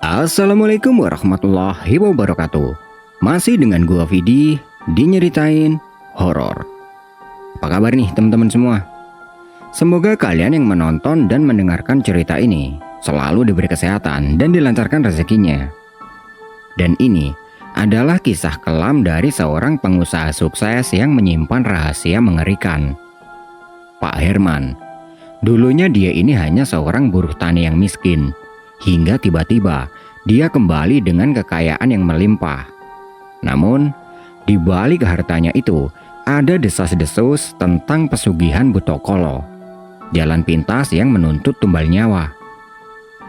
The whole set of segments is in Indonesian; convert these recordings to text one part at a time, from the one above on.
Assalamualaikum warahmatullahi wabarakatuh. Masih dengan gua Vidi di Nyeritain Horor. Apa kabar nih teman-teman semua? Semoga kalian yang menonton dan mendengarkan cerita ini selalu diberi kesehatan dan dilancarkan rezekinya. Dan ini adalah kisah kelam dari seorang pengusaha sukses yang menyimpan rahasia mengerikan. Pak Herman. Dulunya dia ini hanya seorang buruh tani yang miskin. Hingga tiba-tiba dia kembali dengan kekayaan yang melimpah. Namun, di balik hartanya itu ada desas-desus tentang pesugihan Butokolo, jalan pintas yang menuntut tumbal nyawa.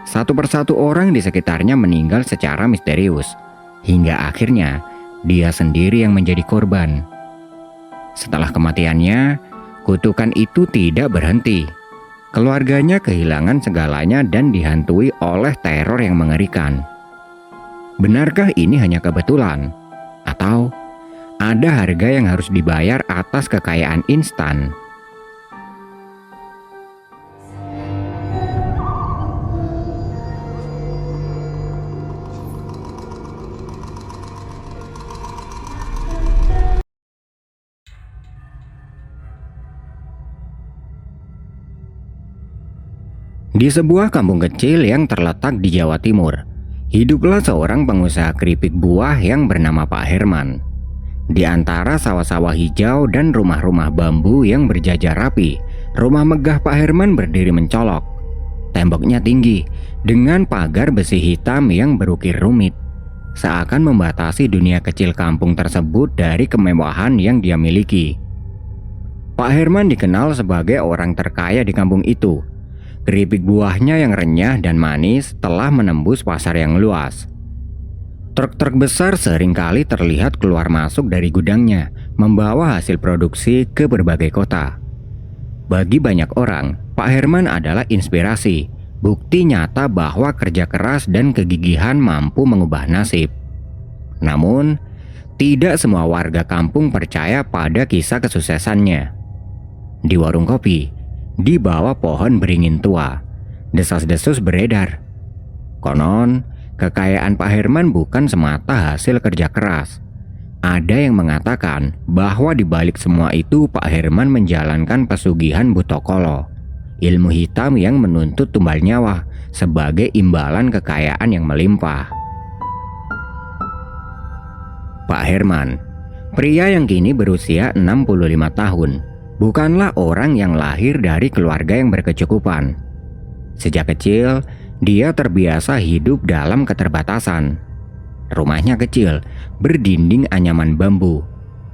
Satu persatu orang di sekitarnya meninggal secara misterius, hingga akhirnya dia sendiri yang menjadi korban. Setelah kematiannya, kutukan itu tidak berhenti. Keluarganya kehilangan segalanya dan dihantui oleh teror yang mengerikan. Benarkah ini hanya kebetulan? Atau ada harga yang harus dibayar atas kekayaan instan? Di sebuah kampung kecil yang terletak di Jawa Timur, hiduplah seorang pengusaha keripik buah yang bernama Pak Herman. Di antara sawah-sawah hijau dan rumah-rumah bambu yang berjajar rapi, rumah megah Pak Herman berdiri mencolok. Temboknya tinggi, dengan pagar besi hitam yang berukir rumit, seakan membatasi dunia kecil kampung tersebut dari kemewahan yang dia miliki. Pak Herman dikenal sebagai orang terkaya di kampung itu. Keripik buahnya yang renyah dan manis telah menembus pasar yang luas. Truk-truk besar seringkali terlihat keluar masuk dari gudangnya, membawa hasil produksi ke berbagai kota. Bagi banyak orang, Pak Herman adalah inspirasi, bukti nyata bahwa kerja keras dan kegigihan mampu mengubah nasib. Namun, tidak semua warga kampung percaya pada kisah kesuksesannya. Di warung kopi, di bawah pohon beringin tua, desas-desus beredar. Konon, kekayaan Pak Herman bukan semata hasil kerja keras. Ada yang mengatakan bahwa di balik semua itu Pak Herman menjalankan pesugihan Butokolo, ilmu hitam yang menuntut tumbal nyawa sebagai imbalan kekayaan yang melimpah. Pak Herman, pria yang kini berusia 65 tahun, bukanlah orang yang lahir dari keluarga yang berkecukupan. Sejak kecil, dia terbiasa hidup dalam keterbatasan. Rumahnya kecil, berdinding anyaman bambu,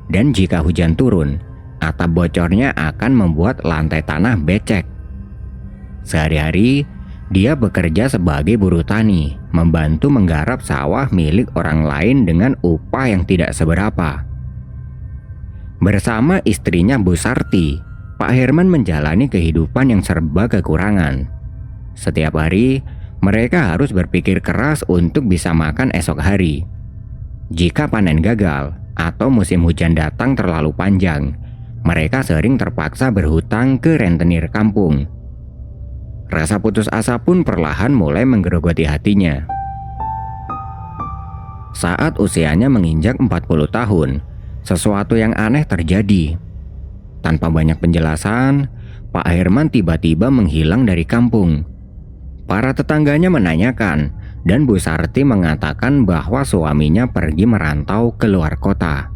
dan jika hujan turun, atap bocornya akan membuat lantai tanah becek. Sehari-hari, dia bekerja sebagai buruh tani, membantu menggarap sawah milik orang lain dengan upah yang tidak seberapa. Bersama istrinya Bu Sarti, Pak Herman menjalani kehidupan yang serba kekurangan. Setiap hari, mereka harus berpikir keras untuk bisa makan esok hari. Jika panen gagal atau musim hujan datang terlalu panjang, mereka sering terpaksa berhutang ke rentenir kampung. Rasa putus asa pun perlahan mulai menggerogoti hatinya. Saat usianya menginjak 40 tahun, sesuatu yang aneh terjadi. Tanpa banyak penjelasan, Pak Herman tiba-tiba menghilang dari kampung. Para tetangganya menanyakan, dan Bu Sarti mengatakan bahwa suaminya pergi merantau ke luar kota.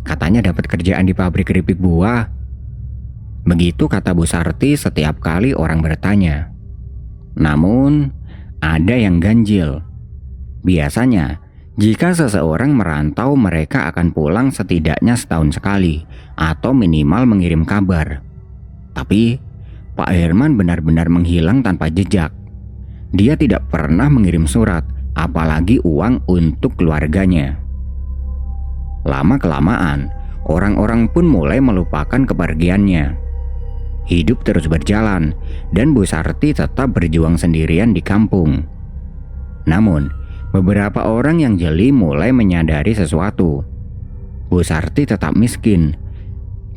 Katanya dapat kerjaan di pabrik keripik buah. Begitu kata Bu Sarti setiap kali orang bertanya. Namun, ada yang ganjil. Biasanya, jika seseorang merantau, mereka akan pulang setidaknya setahun sekali atau minimal mengirim kabar. Tapi Pak Herman benar-benar menghilang tanpa jejak. Dia tidak pernah mengirim surat, apalagi uang untuk keluarganya. Lama-kelamaan, orang-orang pun mulai melupakan kepergiannya. Hidup terus berjalan, dan Bu Sarti tetap berjuang sendirian di kampung. Namun, beberapa orang yang jeli mulai menyadari sesuatu. Bu Sarti tetap miskin.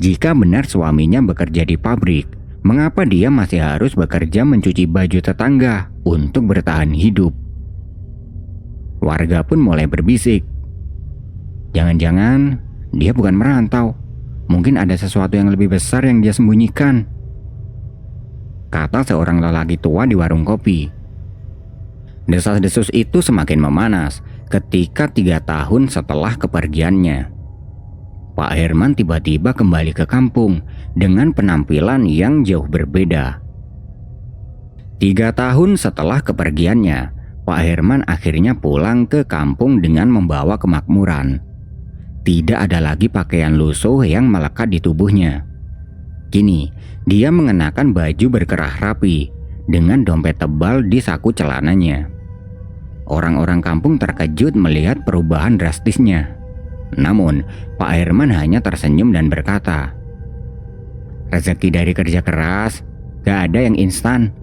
Jika benar suaminya bekerja di pabrik, mengapa dia masih harus bekerja mencuci baju tetangga untuk bertahan hidup? Warga pun mulai berbisik. Jangan-jangan dia bukan merantau. Mungkin ada sesuatu yang lebih besar yang dia sembunyikan, kata seorang lelaki tua di warung kopi. Desas-desus itu semakin memanas ketika 3 tahun setelah kepergiannya, Pak Herman tiba-tiba kembali ke kampung dengan penampilan yang jauh berbeda. 3 tahun setelah kepergiannya, Pak Herman akhirnya pulang ke kampung dengan membawa kemakmuran. Tidak ada lagi pakaian lusuh yang melekat di tubuhnya. Kini, dia mengenakan baju berkerah rapi dengan dompet tebal di saku celananya. Orang-orang kampung terkejut melihat perubahan drastisnya. Namun, Pak Herman hanya tersenyum dan berkata, "Rezeki dari kerja keras, gak ada yang instan."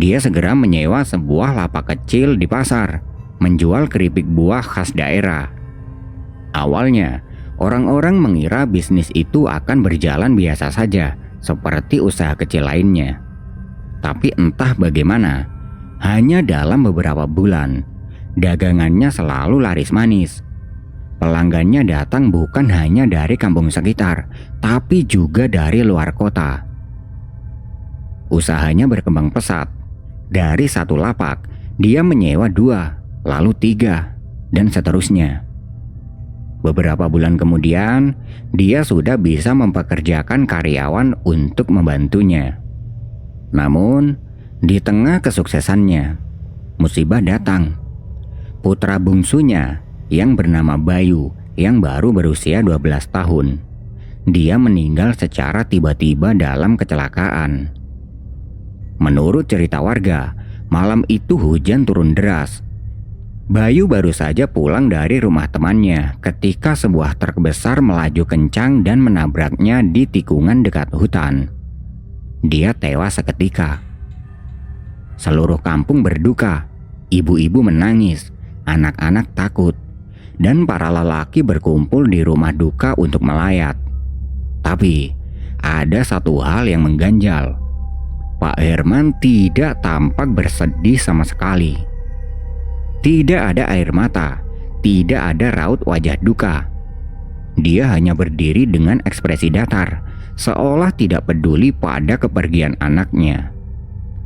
Dia segera menyewa sebuah lapak kecil di pasar, menjual keripik buah khas daerah. Awalnya, orang-orang mengira bisnis itu akan berjalan biasa saja, seperti usaha kecil lainnya. Tapi entah bagaimana, hanya dalam beberapa bulan, dagangannya selalu laris manis. Pelanggannya datang bukan hanya dari kampung sekitar, tapi juga dari luar kota. Usahanya berkembang pesat. Dari 1 lapak, dia menyewa 2, lalu 3, dan seterusnya. Beberapa bulan kemudian, dia sudah bisa mempekerjakan karyawan untuk membantunya. Namun, di tengah kesuksesannya, musibah datang. Putra bungsunya yang bernama Bayu, yang baru berusia 12 tahun, dia meninggal secara tiba-tiba dalam kecelakaan. Menurut cerita warga, malam itu hujan turun deras. Bayu baru saja pulang dari rumah temannya ketika sebuah truk besar melaju kencang dan menabraknya di tikungan dekat hutan. Dia tewas seketika. Seluruh kampung berduka, ibu-ibu menangis, anak-anak takut, dan para lelaki berkumpul di rumah duka untuk melayat. Tapi, ada satu hal yang mengganjal. Pak Herman tidak tampak bersedih sama sekali. Tidak ada air mata, tidak ada raut wajah duka. Dia hanya berdiri dengan ekspresi datar, seolah tidak peduli pada kepergian anaknya.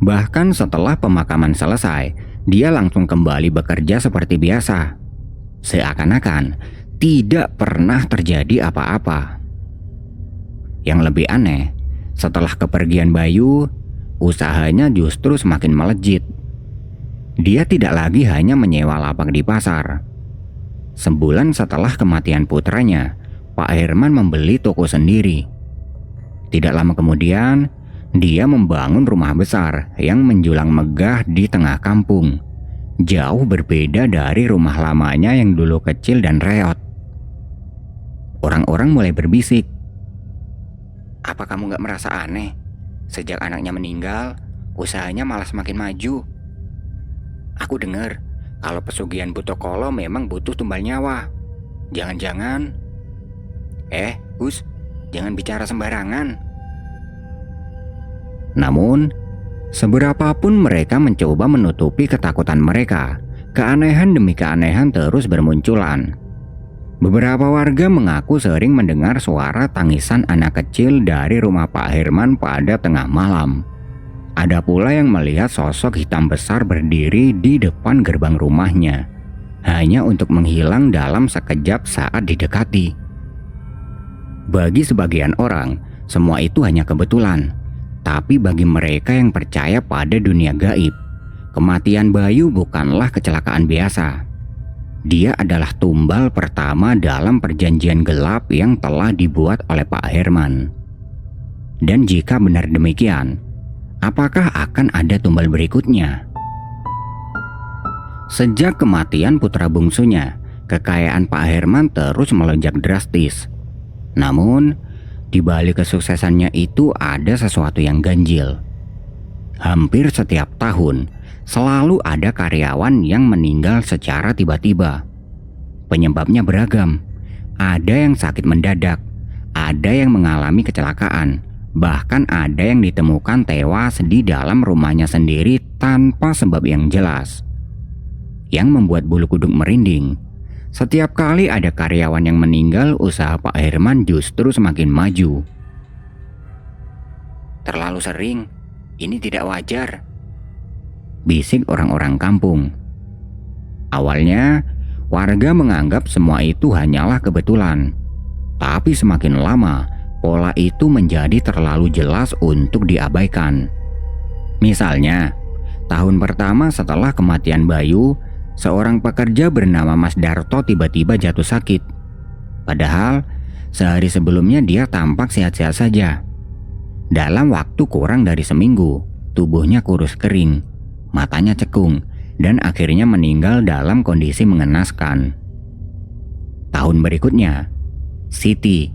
Bahkan setelah pemakaman selesai, dia langsung kembali bekerja seperti biasa. Seakan-akan tidak pernah terjadi apa-apa. Yang lebih aneh, setelah kepergian Bayu, usahanya justru semakin melejit. Dia tidak lagi hanya menyewa lapak di pasar. Sebulan setelah kematian putranya, Pak Herman membeli toko sendiri. Tidak lama kemudian, dia membangun rumah besar yang menjulang megah di tengah kampung. Jauh berbeda dari rumah lamanya yang dulu kecil dan reot. Orang-orang mulai berbisik. "Apa kamu gak merasa aneh? Sejak anaknya meninggal, usahanya malah semakin maju. Aku dengar kalau pesugihan Butokolo memang butuh tumbal nyawa. Jangan-jangan..." Gus, jangan bicara sembarangan." Namun, seberapapun mereka mencoba menutupi ketakutan mereka, keanehan demi keanehan terus bermunculan. Beberapa warga mengaku sering mendengar suara tangisan anak kecil dari rumah Pak Herman pada tengah malam. Ada pula yang melihat sosok hitam besar berdiri di depan gerbang rumahnya, hanya untuk menghilang dalam sekejap saat didekati. Bagi sebagian orang, semua itu hanya kebetulan. Tapi bagi mereka yang percaya pada dunia gaib, kematian Bayu bukanlah kecelakaan biasa. Dia adalah tumbal pertama dalam perjanjian gelap yang telah dibuat oleh Pak Herman. Dan jika benar demikian, apakah akan ada tumbal berikutnya? Sejak kematian putra bungsunya, kekayaan Pak Herman terus melonjak drastis. Namun, di balik kesuksesannya itu ada sesuatu yang ganjil. Hampir setiap tahun, selalu ada karyawan yang meninggal secara tiba-tiba. Penyebabnya beragam. Ada yang sakit mendadak, ada yang mengalami kecelakaan, bahkan ada yang ditemukan tewas di dalam rumahnya sendiri tanpa sebab yang jelas. yang membuat bulu kuduk merinding. Setiap kali ada karyawan yang meninggal, usaha Pak Herman justru semakin maju. Terlalu sering, ini tidak wajar, bisik orang-orang kampung. Awalnya, warga menganggap semua itu hanyalah kebetulan. Tapi semakin lama, pola itu menjadi terlalu jelas untuk diabaikan. Misalnya, tahun pertama setelah kematian Bayu, seorang pekerja bernama Mas Darto tiba-tiba jatuh sakit. Padahal, sehari sebelumnya dia tampak sehat-sehat saja. Dalam waktu kurang dari seminggu, tubuhnya kurus kering, matanya cekung, dan akhirnya meninggal dalam kondisi mengenaskan. Tahun berikutnya, Siti,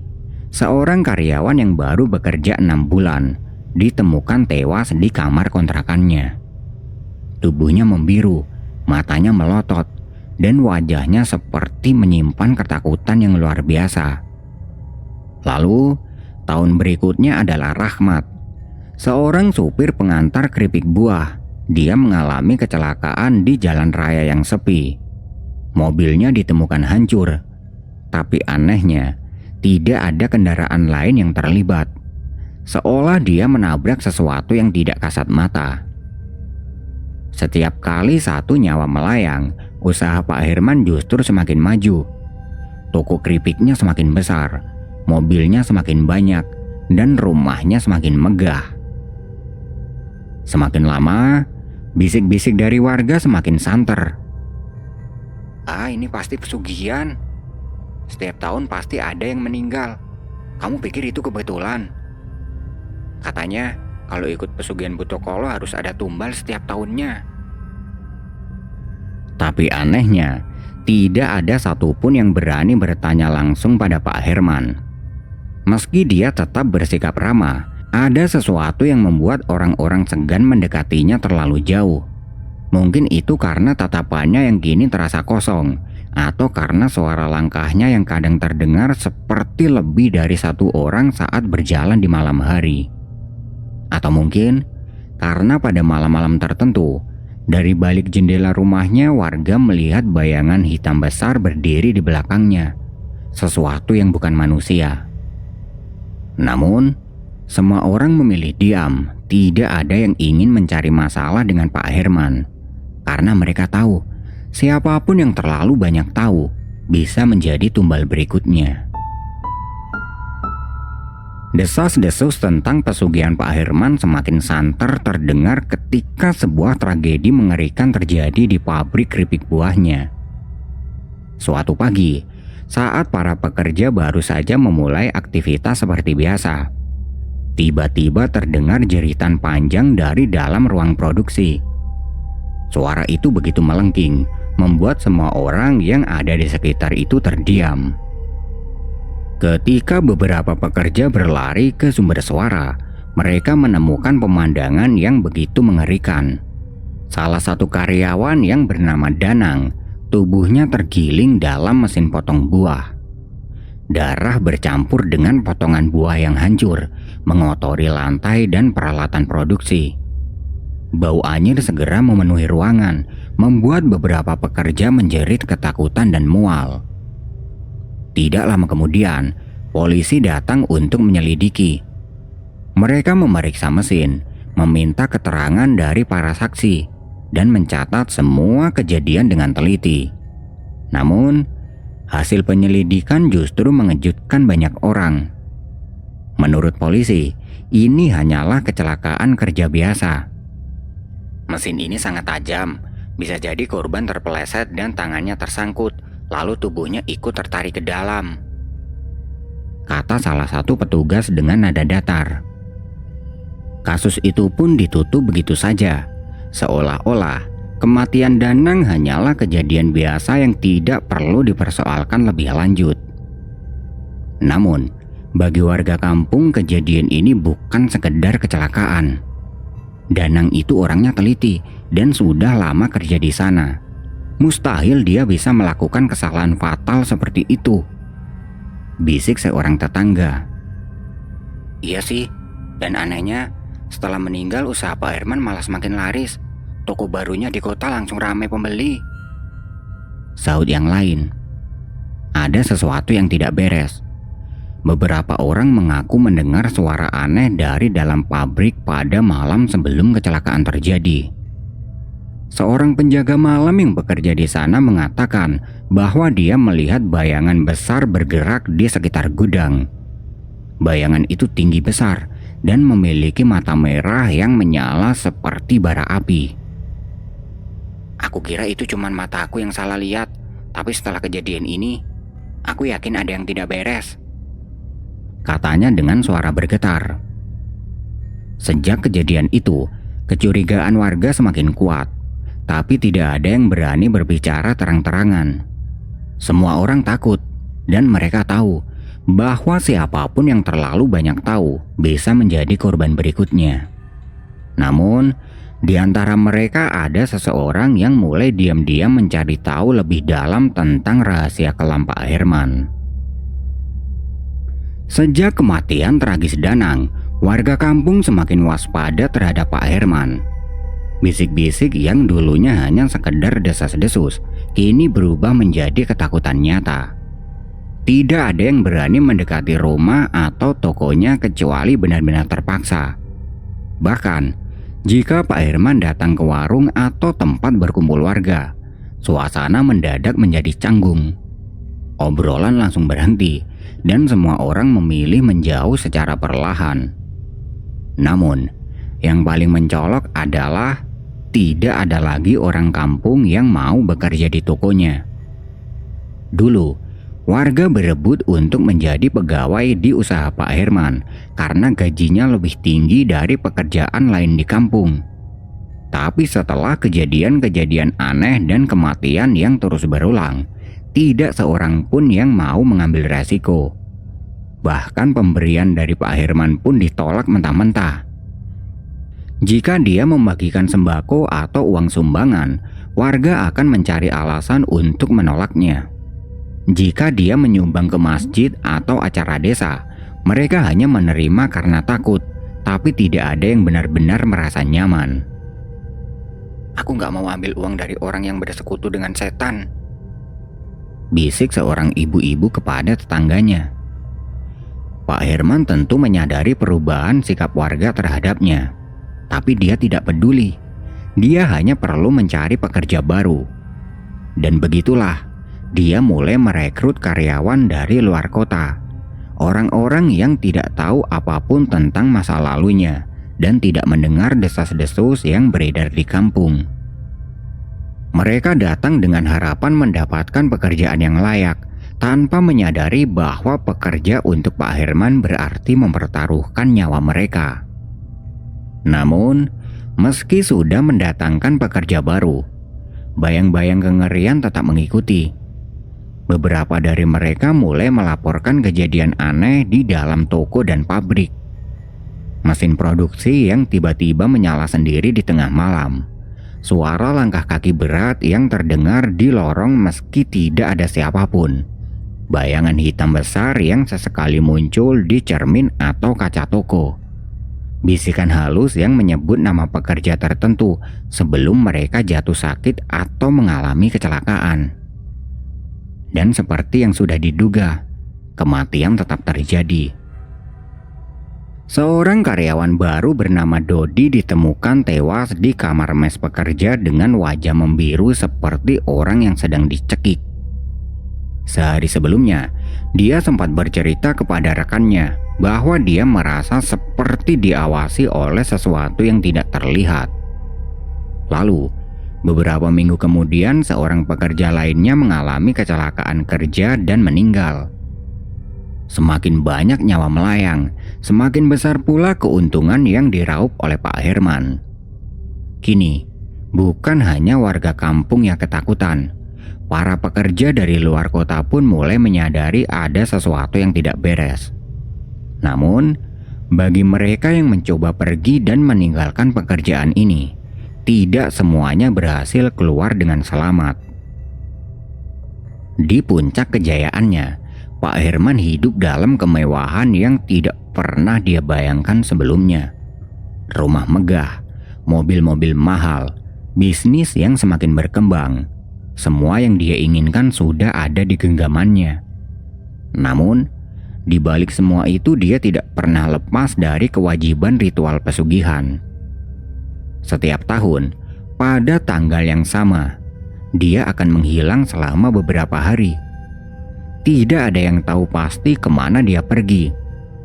seorang karyawan yang baru bekerja 6 bulan, ditemukan tewas di kamar kontrakannya. Tubuhnya membiru, matanya melotot, dan wajahnya seperti menyimpan ketakutan yang luar biasa. Lalu, tahun berikutnya adalah Rahmat, seorang supir pengantar keripik buah. Dia mengalami kecelakaan di jalan raya yang sepi. Mobilnya ditemukan hancur, tapi anehnya tidak ada kendaraan lain yang terlibat. Seolah dia menabrak sesuatu yang tidak kasat mata. Setiap kali satu nyawa melayang, usaha Pak Herman justru semakin maju. Toko keripiknya semakin besar, mobilnya semakin banyak, dan rumahnya semakin megah. Semakin lama, bisik-bisik dari warga semakin santer. Ini pasti pesugihan. Setiap tahun pasti ada yang meninggal. Kamu pikir itu kebetulan? Katanya kalau ikut pesugihan Butokolo harus ada tumbal setiap tahunnya. Tapi anehnya, tidak ada satupun yang berani bertanya langsung pada Pak Herman. Meski dia tetap bersikap ramah, ada sesuatu yang membuat orang-orang segan mendekatinya terlalu jauh. Mungkin itu karena tatapannya yang kini terasa kosong, atau karena suara langkahnya yang kadang terdengar seperti lebih dari satu orang saat berjalan di malam hari. Atau mungkin karena pada malam-malam tertentu, dari balik jendela rumahnya warga melihat bayangan hitam besar berdiri di belakangnya, sesuatu yang bukan manusia. Namun, semua orang memilih diam. Tidak ada yang ingin mencari masalah dengan Pak Herman, karena mereka tahu siapapun yang terlalu banyak tahu bisa menjadi tumbal berikutnya. Desas-desus tentang pesugihan Pak Herman semakin santer terdengar ketika sebuah tragedi mengerikan terjadi di pabrik keripik buahnya. Suatu pagi, saat para pekerja baru saja memulai aktivitas seperti biasa, tiba-tiba terdengar jeritan panjang dari dalam ruang produksi. Suara itu begitu melengking, membuat semua orang yang ada di sekitar itu terdiam. Ketika beberapa pekerja berlari ke sumber suara, mereka menemukan pemandangan yang begitu mengerikan. Salah satu karyawan yang bernama Danang, tubuhnya tergiling dalam mesin potong buah. Darah bercampur dengan potongan buah yang hancur, mengotori lantai dan peralatan produksi. Bau anyir segera memenuhi ruangan, membuat beberapa pekerja menjerit ketakutan dan mual. Tidak lama kemudian, polisi datang untuk menyelidiki. Mereka memeriksa mesin, meminta keterangan dari para saksi, dan mencatat semua kejadian dengan teliti. Namun, hasil penyelidikan justru mengejutkan banyak orang. Menurut polisi, ini hanyalah kecelakaan kerja biasa. Mesin ini sangat tajam, bisa jadi korban terpeleset dan tangannya tersangkut, lalu tubuhnya ikut tertarik ke dalam, kata salah satu petugas dengan nada datar. Kasus itu pun ditutup begitu saja, seolah-olah kematian Danang hanyalah kejadian biasa yang tidak perlu dipersoalkan lebih lanjut. Namun, bagi warga kampung kejadian ini bukan sekedar kecelakaan. Danang itu orangnya teliti dan sudah lama kerja di sana. Mustahil dia bisa melakukan kesalahan fatal seperti itu, bisik seorang tetangga. Iya sih, dan anehnya setelah meninggal usaha Pak Herman malah semakin laris. Toko barunya di kota langsung ramai pembeli. Sahut yang lain. Ada sesuatu yang tidak beres. Beberapa orang mengaku mendengar suara aneh dari dalam pabrik pada malam sebelum kecelakaan terjadi. Seorang penjaga malam yang bekerja di sana mengatakan bahwa dia melihat bayangan besar bergerak di sekitar gudang. Bayangan itu tinggi besar dan memiliki mata merah yang menyala seperti bara api. Aku kira itu cuma mata aku yang salah lihat, tapi setelah kejadian ini, aku yakin ada yang tidak beres, katanya dengan suara bergetar. Sejak kejadian itu, kecurigaan warga semakin kuat, tapi tidak ada yang berani berbicara terang-terangan. Semua orang takut, dan mereka tahu bahwa siapapun yang terlalu banyak tahu bisa menjadi korban berikutnya. Namun, di antara mereka ada seseorang yang mulai diam-diam mencari tahu lebih dalam tentang rahasia kelam Pak Herman. Sejak kematian tragis Danang, warga kampung semakin waspada terhadap Pak Herman. Bisik-bisik yang dulunya hanya sekedar desas-desus, kini berubah menjadi ketakutan nyata. Tidak ada yang berani mendekati rumah atau tokonya kecuali benar-benar terpaksa. Bahkan, jika Pak Herman datang ke warung atau tempat berkumpul warga, suasana mendadak menjadi canggung. Obrolan langsung berhenti dan semua orang memilih menjauh secara perlahan. Namun, yang paling mencolok adalah tidak ada lagi orang kampung yang mau bekerja di tokonya. Dulu, warga berebut untuk menjadi pegawai di usaha Pak Herman karena gajinya lebih tinggi dari pekerjaan lain di kampung. Tapi setelah kejadian-kejadian aneh dan kematian yang terus berulang, tidak seorang pun yang mau mengambil resiko. Bahkan pemberian dari Pak Herman pun ditolak mentah-mentah. Jika dia membagikan sembako atau uang sumbangan, warga akan mencari alasan untuk menolaknya. Jika dia menyumbang ke masjid atau acara desa, mereka hanya menerima karena takut, tapi tidak ada yang benar-benar merasa nyaman. Aku nggak mau ambil uang dari orang yang bersekutu dengan setan, bisik seorang ibu-ibu kepada tetangganya. Pak Herman tentu menyadari perubahan sikap warga terhadapnya, tapi dia tidak peduli. Dia hanya perlu mencari pekerja baru. Dan begitulah, dia mulai merekrut karyawan dari luar kota. Orang-orang yang tidak tahu apapun tentang masa lalunya dan tidak mendengar desas-desus yang beredar di kampung. Mereka datang dengan harapan mendapatkan pekerjaan yang layak, tanpa menyadari bahwa pekerja untuk Pak Herman berarti mempertaruhkan nyawa mereka. Namun, meski sudah mendatangkan pekerja baru, bayang-bayang kengerian tetap mengikuti. Beberapa dari mereka mulai melaporkan kejadian aneh di dalam toko dan pabrik. Mesin produksi yang tiba-tiba menyala sendiri di tengah malam. Suara langkah kaki berat yang terdengar di lorong meski tidak ada siapapun. Bayangan hitam besar yang sesekali muncul di cermin atau kaca toko. Bisikan halus yang menyebut nama pekerja tertentu sebelum mereka jatuh sakit atau mengalami kecelakaan. Dan seperti yang sudah diduga, kematian tetap terjadi. Seorang karyawan baru bernama Dodi ditemukan tewas di kamar mes pekerja dengan wajah membiru seperti orang yang sedang dicekik. Sehari sebelumnya, dia sempat bercerita kepada rekannya bahwa dia merasa seperti diawasi oleh sesuatu yang tidak terlihat. Lalu, beberapa minggu kemudian seorang pekerja lainnya mengalami kecelakaan kerja dan meninggal. Semakin banyak nyawa melayang, semakin besar pula keuntungan yang diraup oleh Pak Herman. Kini, bukan hanya warga kampung yang ketakutan, para pekerja dari luar kota pun mulai menyadari ada sesuatu yang tidak beres. Namun, bagi mereka yang mencoba pergi dan meninggalkan pekerjaan ini, tidak semuanya berhasil keluar dengan selamat. Di puncak kejayaannya, Pak Herman hidup dalam kemewahan yang tidak pernah dia bayangkan sebelumnya. Rumah megah, mobil-mobil mahal, bisnis yang semakin berkembang. Semua yang dia inginkan sudah ada di genggamannya. Namun, di balik semua itu dia tidak pernah lepas dari kewajiban ritual pesugihan. Setiap tahun, pada tanggal yang sama, dia akan menghilang selama beberapa hari. Tidak ada yang tahu pasti kemana dia pergi.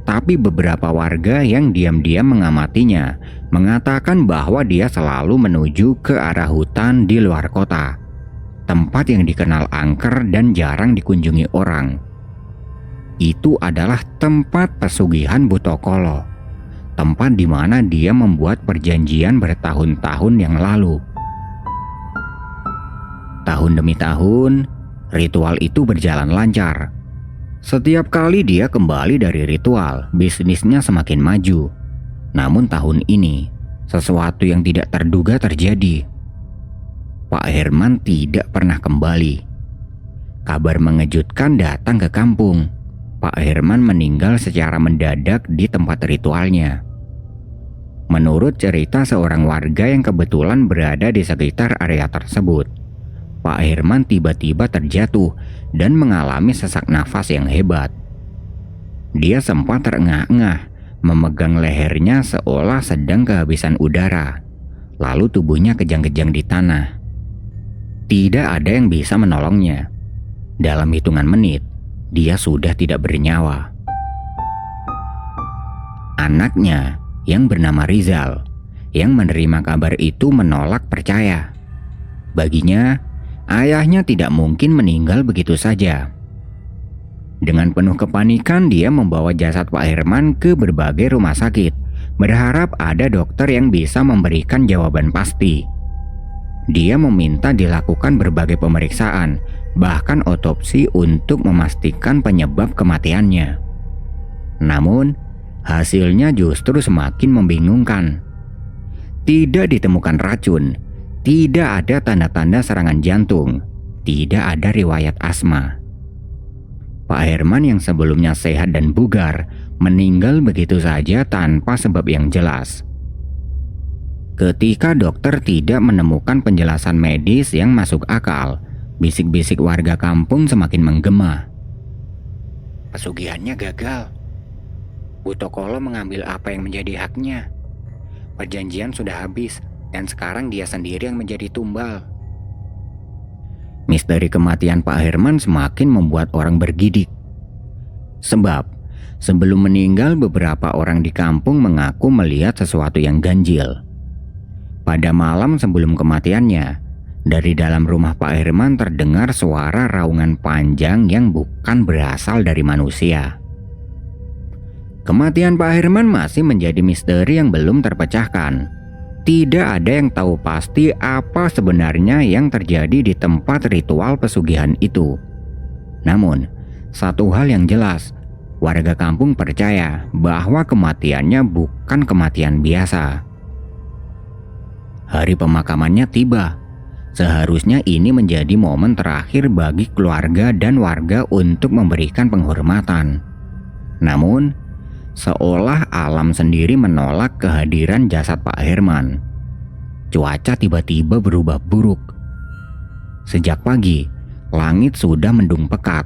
Tapi beberapa warga yang diam-diam mengamatinya mengatakan bahwa dia selalu menuju ke arah hutan di luar kota, tempat yang dikenal angker dan jarang dikunjungi orang. Itu adalah tempat pesugihan Butokolo, tempat di mana dia membuat perjanjian bertahun-tahun yang lalu. Tahun demi tahun, ritual itu berjalan lancar. Setiap kali dia kembali dari ritual, bisnisnya semakin maju. Namun tahun ini, sesuatu yang tidak terduga terjadi. Pak Herman tidak pernah kembali. Kabar mengejutkan datang ke kampung. Pak Herman meninggal secara mendadak di tempat ritualnya. Menurut cerita seorang warga yang kebetulan berada di sekitar area tersebut, Pak Herman tiba-tiba terjatuh dan mengalami sesak nafas yang hebat. Dia sempat terengah-engah, memegang lehernya seolah sedang kehabisan udara. Lalu tubuhnya kejang-kejang di tanah. Tidak ada yang bisa menolongnya. Dalam hitungan menit, dia sudah tidak bernyawa. Anaknya yang bernama Rizal, yang menerima kabar itu menolak percaya. Baginya, ayahnya tidak mungkin meninggal begitu saja. Dengan penuh kepanikan, dia membawa jasad Pak Herman ke berbagai rumah sakit, berharap ada dokter yang bisa memberikan jawaban pasti. Dia meminta dilakukan berbagai pemeriksaan, bahkan otopsi untuk memastikan penyebab kematiannya. Namun, hasilnya justru semakin membingungkan. Tidak ditemukan racun, tidak ada tanda-tanda serangan jantung, tidak ada riwayat asma. Pak Herman yang sebelumnya sehat dan bugar meninggal begitu saja tanpa sebab yang jelas. Ketika dokter tidak menemukan penjelasan medis yang masuk akal, bisik-bisik warga kampung semakin menggema. Pesugihannya gagal. Butokolo mengambil apa yang menjadi haknya. Perjanjian sudah habis dan sekarang dia sendiri yang menjadi tumbal. Misteri kematian Pak Herman semakin membuat orang bergidik. Sebab, sebelum meninggal beberapa orang di kampung mengaku melihat sesuatu yang ganjil. Pada malam sebelum kematiannya, dari dalam rumah Pak Herman terdengar suara raungan panjang yang bukan berasal dari manusia. Kematian Pak Herman masih menjadi misteri yang belum terpecahkan. Tidak ada yang tahu pasti apa sebenarnya yang terjadi di tempat ritual pesugihan itu. Namun, satu hal yang jelas, warga kampung percaya bahwa kematiannya bukan kematian biasa. Hari pemakamannya tiba. Seharusnya ini menjadi momen terakhir bagi keluarga dan warga untuk memberikan penghormatan. Namun, seolah alam sendiri menolak kehadiran jasad Pak Herman. Cuaca tiba-tiba berubah buruk. Sejak pagi, langit sudah mendung pekat.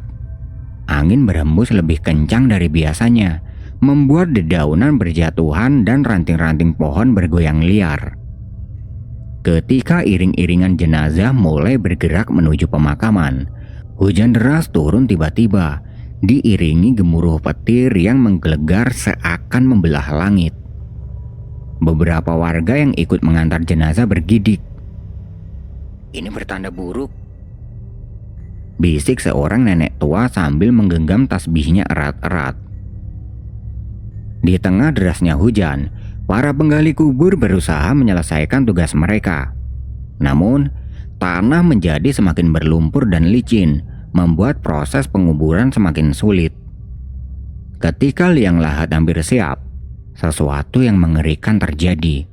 Angin berhembus lebih kencang dari biasanya, membuat dedaunan berjatuhan dan ranting-ranting pohon bergoyang liar. Ketika iring-iringan jenazah mulai bergerak menuju pemakaman, hujan deras turun tiba-tiba, diiringi gemuruh petir yang menggelegar seakan membelah langit. Beberapa warga yang ikut mengantar jenazah bergidik. Ini bertanda buruk. Bisik seorang nenek tua sambil menggenggam tasbihnya erat-erat. Di tengah derasnya hujan, para penggali kubur berusaha menyelesaikan tugas mereka. Namun, tanah menjadi semakin berlumpur dan licin, membuat proses penguburan semakin sulit. Ketika liang lahat hampir siap, sesuatu yang mengerikan terjadi.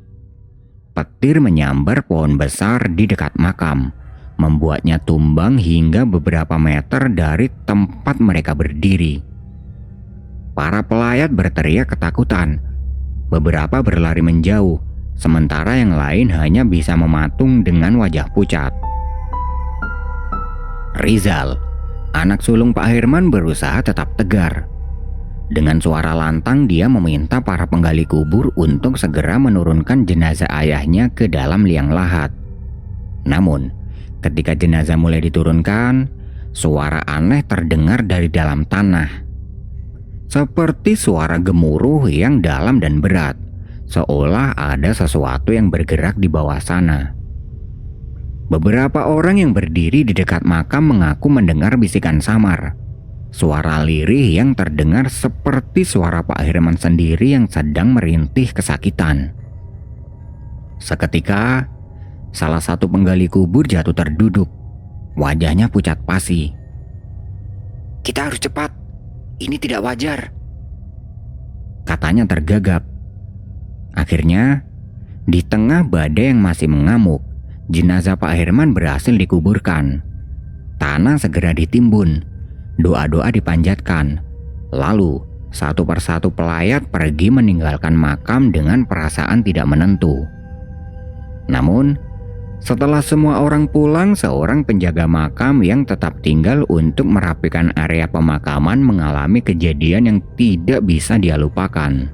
Petir menyambar pohon besar di dekat makam, membuatnya tumbang hingga beberapa meter dari tempat mereka berdiri. Para pelayat berteriak ketakutan. Beberapa berlari menjauh, sementara yang lain hanya bisa mematung dengan wajah pucat. Rizal, anak sulung Pak Herman, berusaha tetap tegar. Dengan suara lantang dia meminta para penggali kubur untuk segera menurunkan jenazah ayahnya ke dalam liang lahat. Namun, ketika jenazah mulai diturunkan, suara aneh terdengar dari dalam tanah. Seperti suara gemuruh yang dalam dan berat, seolah ada sesuatu yang bergerak di bawah sana. Beberapa orang yang berdiri di dekat makam mengaku mendengar bisikan samar. Suara lirih yang terdengar seperti suara Pak Herman sendiri yang sedang merintih kesakitan. Seketika, salah satu penggali kubur jatuh terduduk. Wajahnya pucat pasi. Kita harus cepat. Ini tidak wajar, katanya tergagap. Akhirnya, di tengah badai yang masih mengamuk, jenazah Pak Herman berhasil dikuburkan. Tanah segera ditimbun, doa-doa dipanjatkan. Lalu, satu persatu pelayat pergi meninggalkan makam dengan perasaan tidak menentu. Namun, setelah semua orang pulang, seorang penjaga makam yang tetap tinggal untuk merapikan area pemakaman mengalami kejadian yang tidak bisa dia lupakan.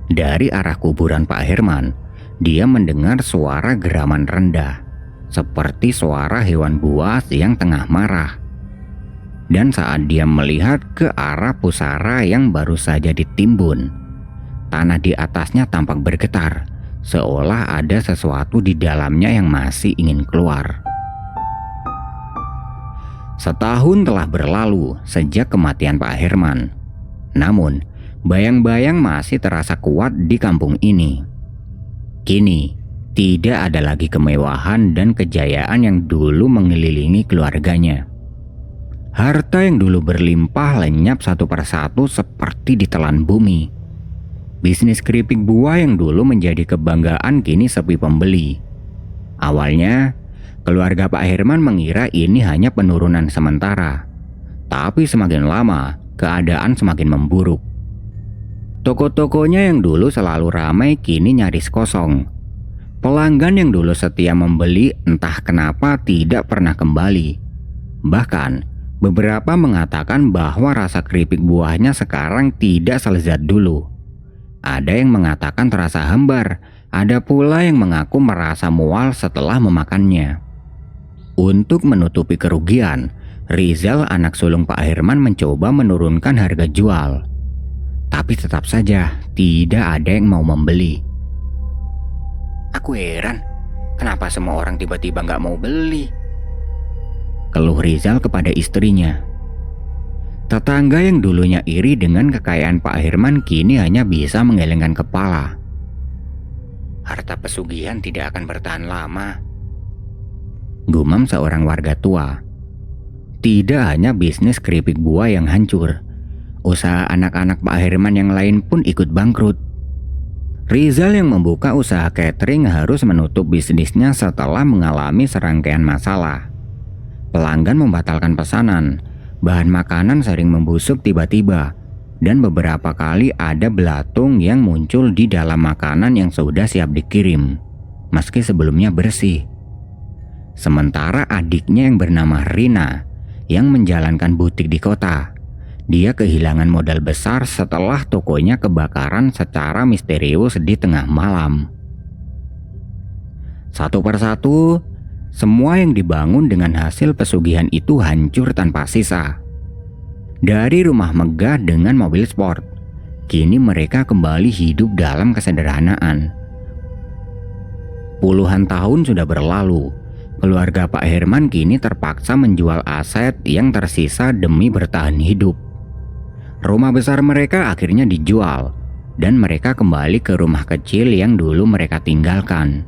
Dari arah kuburan Pak Herman, dia mendengar suara geraman rendah, seperti suara hewan buas yang tengah marah. Dan saat dia melihat ke arah pusara yang baru saja ditimbun, tanah di atasnya tampak bergetar, seolah ada sesuatu di dalamnya yang masih ingin keluar. Setahun telah berlalu sejak kematian Pak Herman. Namun, bayang-bayang masih terasa kuat di kampung ini. Kini, tidak ada lagi kemewahan dan kejayaan yang dulu mengelilingi keluarganya. Harta yang dulu berlimpah lenyap satu persatu seperti ditelan bumi. Bisnis keripik buah yang dulu menjadi kebanggaan kini sepi pembeli. Awalnya, keluarga Pak Herman mengira ini hanya penurunan sementara. Tapi semakin lama, keadaan semakin memburuk. Toko-tokonya yang dulu selalu ramai kini nyaris kosong. Pelanggan yang dulu setia membeli entah kenapa tidak pernah kembali. Bahkan, beberapa mengatakan bahwa rasa keripik buahnya sekarang tidak selezat dulu. Ada yang mengatakan terasa hambar, ada pula yang mengaku merasa mual setelah memakannya. Untuk menutupi kerugian, Rizal, anak sulung Pak Herman, mencoba menurunkan harga jual. Tapi tetap saja tidak ada yang mau membeli. Aku heran, kenapa semua orang tiba-tiba nggak mau beli? Keluh Rizal kepada istrinya. Tetangga yang dulunya iri dengan kekayaan Pak Herman kini hanya bisa menggelengkan kepala. Harta pesugihan tidak akan bertahan lama, gumam seorang warga tua. Tidak hanya bisnis keripik buah yang hancur, usaha anak-anak Pak Herman yang lain pun ikut bangkrut. Rizal yang membuka usaha catering harus menutup bisnisnya setelah mengalami serangkaian masalah. Pelanggan membatalkan pesanan, bahan makanan sering membusuk tiba-tiba, dan beberapa kali ada belatung yang muncul di dalam makanan yang sudah siap dikirim, meski sebelumnya bersih. Sementara adiknya yang bernama Rina, yang menjalankan butik di kota, dia kehilangan modal besar setelah tokonya kebakaran secara misterius di tengah malam. Satu persatu, semua yang dibangun dengan hasil pesugihan itu hancur tanpa sisa. Dari rumah megah dengan mobil sport, kini mereka kembali hidup dalam kesederhanaan. Puluhan tahun sudah berlalu, keluarga Pak Herman kini terpaksa menjual aset yang tersisa demi bertahan hidup. Rumah besar mereka akhirnya dijual, dan mereka kembali ke rumah kecil yang dulu mereka tinggalkan.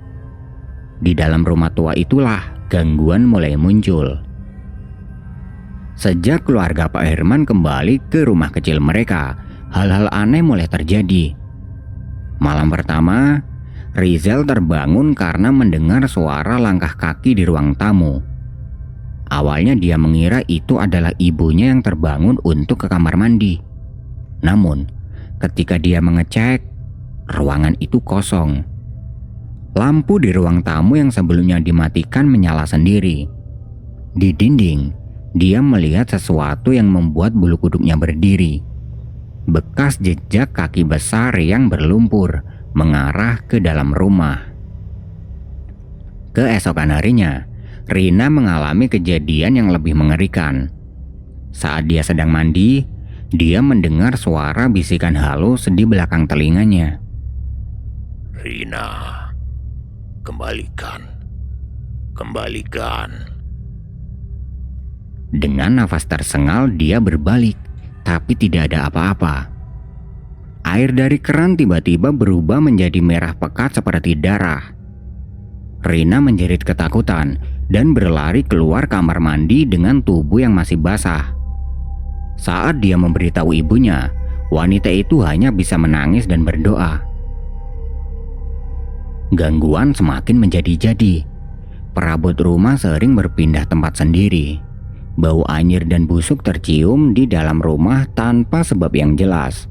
Di dalam rumah tua itulah gangguan mulai muncul. Sejak keluarga Pak Herman kembali ke rumah kecil mereka, hal-hal aneh mulai terjadi. Malam pertama, Rizal terbangun karena mendengar suara langkah kaki di ruang tamu. Awalnya dia mengira itu adalah ibunya yang terbangun untuk ke kamar mandi. Namun, ketika dia mengecek, ruangan itu kosong. Lampu di ruang tamu yang sebelumnya dimatikan menyala sendiri. Di dinding, dia melihat sesuatu yang membuat bulu kuduknya berdiri. Bekas jejak kaki besar yang berlumpur mengarah ke dalam rumah. Keesokan harinya, Rina mengalami kejadian yang lebih mengerikan. Saat dia sedang mandi, dia mendengar suara bisikan halus di belakang telinganya. Rina, kembalikan. Dengan nafas tersengal dia berbalik, tapi tidak ada apa-apa. Air dari keran tiba-tiba berubah menjadi merah pekat seperti darah. Rina menjerit ketakutan dan berlari keluar kamar mandi dengan tubuh yang masih basah. Saat dia memberitahu ibunya, wanita itu hanya bisa menangis dan berdoa. Gangguan semakin menjadi-jadi. Perabot rumah sering berpindah tempat sendiri. Bau anyir dan busuk tercium di dalam rumah tanpa sebab yang jelas.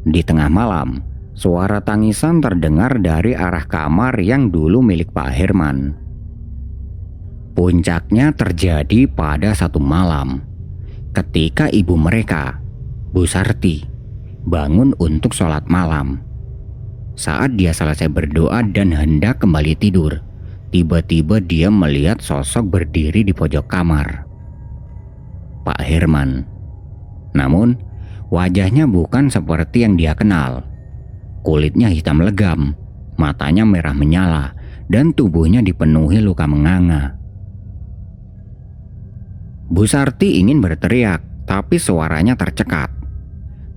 Di tengah malam, suara tangisan terdengar dari arah kamar yang dulu milik Pak Herman. Puncaknya terjadi pada satu malam, ketika ibu mereka, Bu Sarti, bangun untuk sholat malam. Saat dia selesai berdoa dan hendak kembali tidur, tiba-tiba dia melihat sosok berdiri di pojok kamar. Pak Herman. Namun, wajahnya bukan seperti yang dia kenal. Kulitnya hitam legam, matanya merah menyala, dan tubuhnya dipenuhi luka menganga. Bu Sarti ingin berteriak, tapi suaranya tercekat.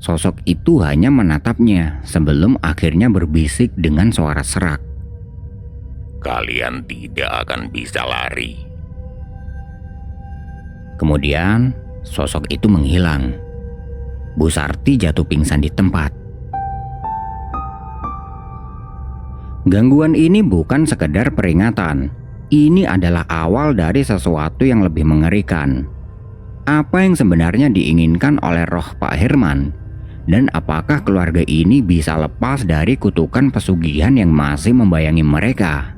Sosok itu hanya menatapnya sebelum akhirnya berbisik dengan suara serak. Kalian tidak akan bisa lari. Kemudian, sosok itu menghilang. Bu Sarti jatuh pingsan di tempat. Gangguan ini bukan sekedar peringatan. Ini adalah awal dari sesuatu yang lebih mengerikan. Apa yang sebenarnya diinginkan oleh roh Pak Herman? Dan apakah keluarga ini bisa lepas dari kutukan pesugihan yang masih membayangi mereka?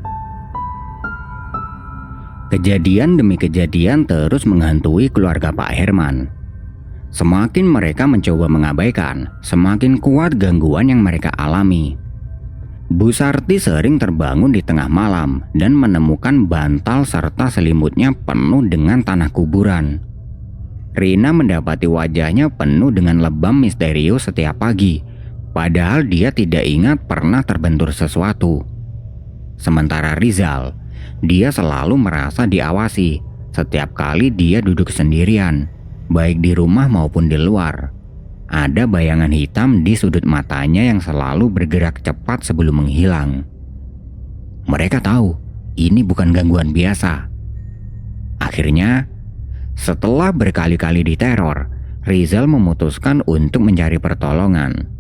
Kejadian demi kejadian terus menghantui keluarga Pak Herman. Semakin mereka mencoba mengabaikan, semakin kuat gangguan yang mereka alami. Bu Sarti sering terbangun di tengah malam dan menemukan bantal serta selimutnya penuh dengan tanah kuburan. Rina mendapati wajahnya penuh dengan lebam misterius setiap pagi, padahal dia tidak ingat pernah terbentur sesuatu. Sementara Rizal, dia selalu merasa diawasi setiap kali dia duduk sendirian, baik di rumah maupun di luar. Ada bayangan hitam di sudut matanya yang selalu bergerak cepat sebelum menghilang. Mereka tahu ini bukan gangguan biasa. Akhirnya, setelah berkali-kali diteror, Rizal memutuskan untuk mencari pertolongan.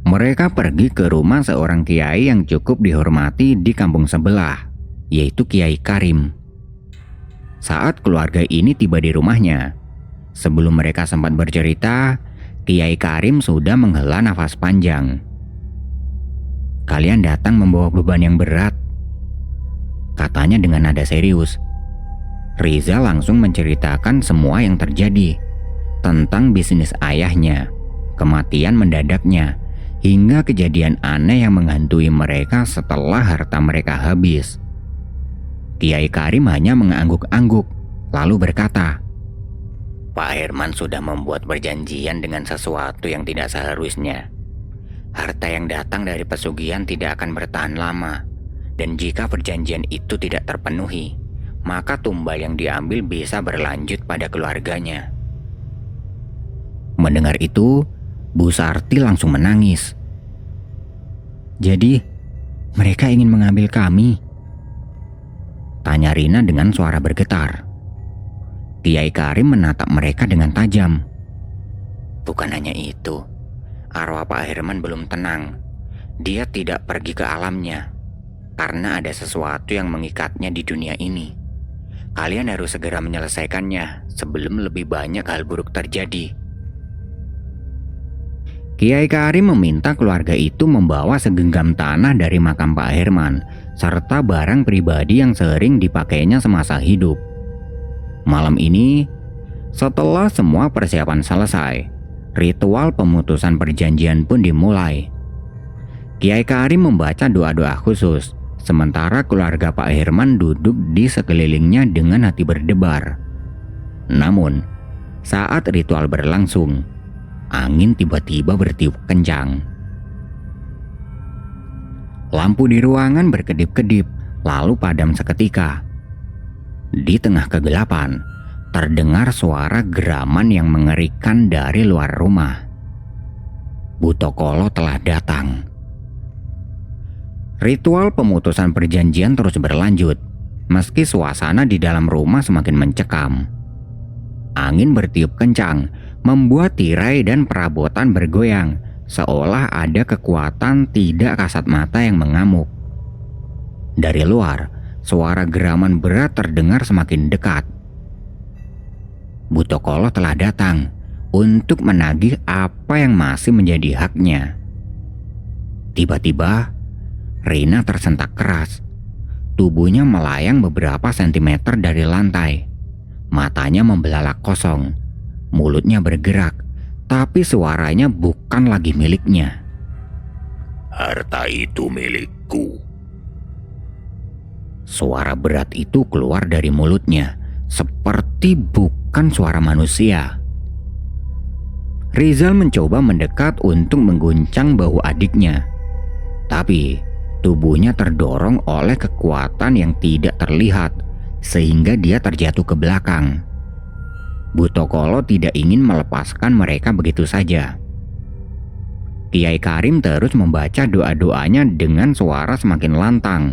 Mereka pergi ke rumah seorang kiai yang cukup dihormati di kampung sebelah, yaitu Kiai Karim. Saat keluarga ini tiba di rumahnya, sebelum mereka sempat bercerita, Kiai Karim sudah menghela nafas panjang. "Kalian datang membawa beban yang berat," katanya dengan nada serius. Rizal langsung menceritakan semua yang terjadi, tentang bisnis ayahnya, kematian mendadaknya, hingga kejadian aneh yang menghantui mereka setelah harta mereka habis. Kiai Karim hanya mengangguk-angguk, lalu berkata, "Pak Herman sudah membuat perjanjian dengan sesuatu yang tidak seharusnya. Harta yang datang dari pesugihan tidak akan bertahan lama, dan jika perjanjian itu tidak terpenuhi, maka tumbal yang diambil bisa berlanjut pada keluarganya." Mendengar itu, Bu Sarti langsung menangis. "Jadi, mereka ingin mengambil kami?" tanya Rina dengan suara bergetar. Kiai Karim menatap mereka dengan tajam. "Bukan hanya itu, arwah Pak Herman belum tenang. Dia tidak pergi ke alamnya, karena ada sesuatu yang mengikatnya di dunia ini. Kalian harus segera menyelesaikannya sebelum lebih banyak hal buruk terjadi." Kiai Karim meminta keluarga itu membawa segenggam tanah dari makam Pak Herman, serta barang pribadi yang sering dipakainya semasa hidup. Malam ini, setelah semua persiapan selesai, ritual pemutusan perjanjian pun dimulai. Kiai Karim membaca doa-doa khusus, sementara keluarga Pak Herman duduk di sekelilingnya dengan hati berdebar. Namun, saat ritual berlangsung, angin tiba-tiba bertiup kencang. Lampu di ruangan berkedip-kedip, lalu padam seketika. Di tengah kegelapan, terdengar suara geraman yang mengerikan dari luar rumah. Butokolo telah datang. Ritual pemutusan perjanjian terus berlanjut, meski suasana di dalam rumah semakin mencekam. Angin bertiup kencang, membuat tirai dan perabotan bergoyang, seolah ada kekuatan tidak kasat mata yang mengamuk. Dari luar, suara geraman berat terdengar semakin dekat. Butokolo telah datang untuk menagih apa yang masih menjadi haknya. Tiba-tiba, Rina tersentak keras. Tubuhnya melayang beberapa sentimeter dari lantai. Matanya membelalak kosong. Mulutnya bergerak, tapi suaranya bukan lagi miliknya. Harta itu milikku. Suara berat itu keluar dari mulutnya, seperti bukan suara manusia. Rizal mencoba mendekat untuk mengguncang bahu adiknya. Tapi, tubuhnya terdorong oleh kekuatan yang tidak terlihat, sehingga dia terjatuh ke belakang. Butokolo tidak ingin melepaskan mereka begitu saja. Kiai Karim terus membaca doa-doanya dengan suara semakin lantang.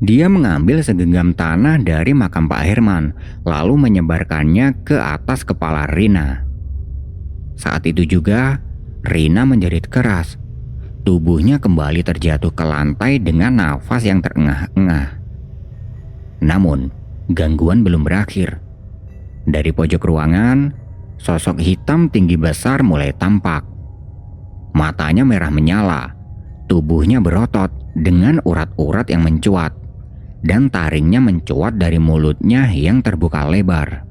Dia mengambil segenggam tanah dari makam Pak Herman, lalu menyebarkannya ke atas kepala Rina. Saat itu juga, Rina menjerit keras. Tubuhnya kembali terjatuh ke lantai dengan nafas yang terengah-engah. Namun, gangguan belum berakhir. Dari pojok ruangan, sosok hitam tinggi besar mulai tampak. Matanya merah menyala, tubuhnya berotot dengan urat-urat yang mencuat, dan taringnya mencuat dari mulutnya yang terbuka lebar.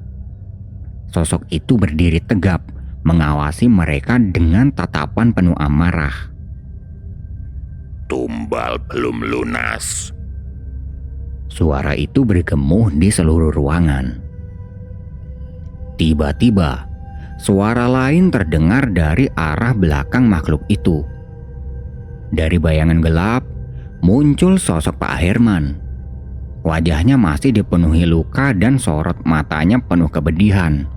Sosok itu berdiri tegap, mengawasi mereka dengan tatapan penuh amarah. Tumbal belum lunas. Suara itu bergemuh di seluruh ruangan. Tiba-tiba, suara lain terdengar dari arah belakang makhluk itu. Dari bayangan gelap, muncul sosok Pak Herman. Wajahnya masih dipenuhi luka dan sorot matanya penuh kepedihan.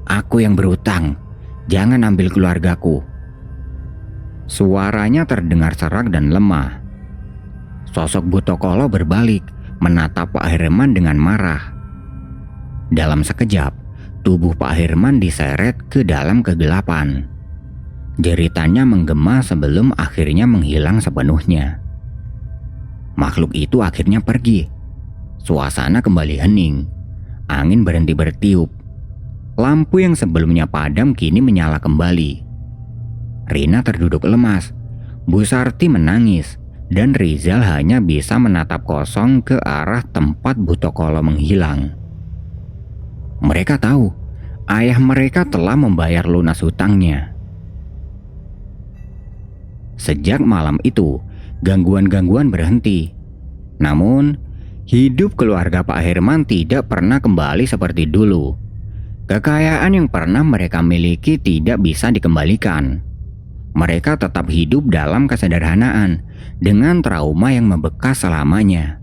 "Aku yang berutang, jangan ambil keluargaku." Suaranya terdengar serak dan lemah. Sosok Butokolo berbalik, menatap Pak Herman dengan marah. Dalam sekejap, tubuh Pak Herman diseret ke dalam kegelapan. Jeritannya menggema sebelum akhirnya menghilang sepenuhnya. Makhluk itu akhirnya pergi. Suasana kembali hening. Angin berhenti bertiup. Lampu yang sebelumnya padam kini menyala kembali. Rina terduduk lemas. Bu Sarti menangis, dan Rizal hanya bisa menatap kosong ke arah tempat Butokolo menghilang. Mereka tahu ayah mereka telah membayar lunas hutangnya. Sejak malam itu, gangguan-gangguan berhenti. Namun, hidup keluarga Pak Herman tidak pernah kembali seperti dulu. Kekayaan yang pernah mereka miliki tidak bisa dikembalikan. Mereka tetap hidup dalam kesederhanaan dengan trauma yang membekas selamanya.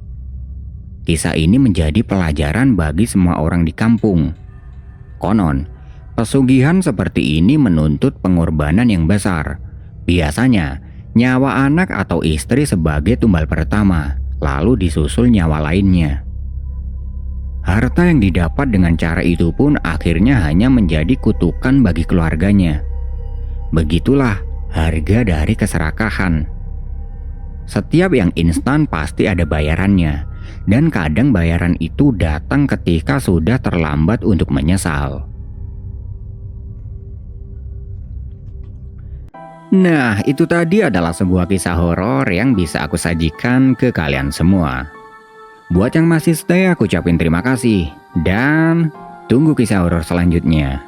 Kisah ini menjadi pelajaran bagi semua orang di kampung. Konon, pesugihan seperti ini menuntut pengorbanan yang besar. Biasanya, nyawa anak atau istri sebagai tumbal pertama, lalu disusul nyawa lainnya. Harta yang didapat dengan cara itu pun akhirnya hanya menjadi kutukan bagi keluarganya. Begitulah harga dari keserakahan. Setiap yang instan pasti ada bayarannya, dan kadang bayaran itu datang ketika sudah terlambat untuk menyesal. Nah, itu tadi adalah sebuah kisah horor yang bisa aku sajikan ke kalian semua. Buat yang masih stay, aku ucapin terima kasih. Dan tunggu kisah horor selanjutnya.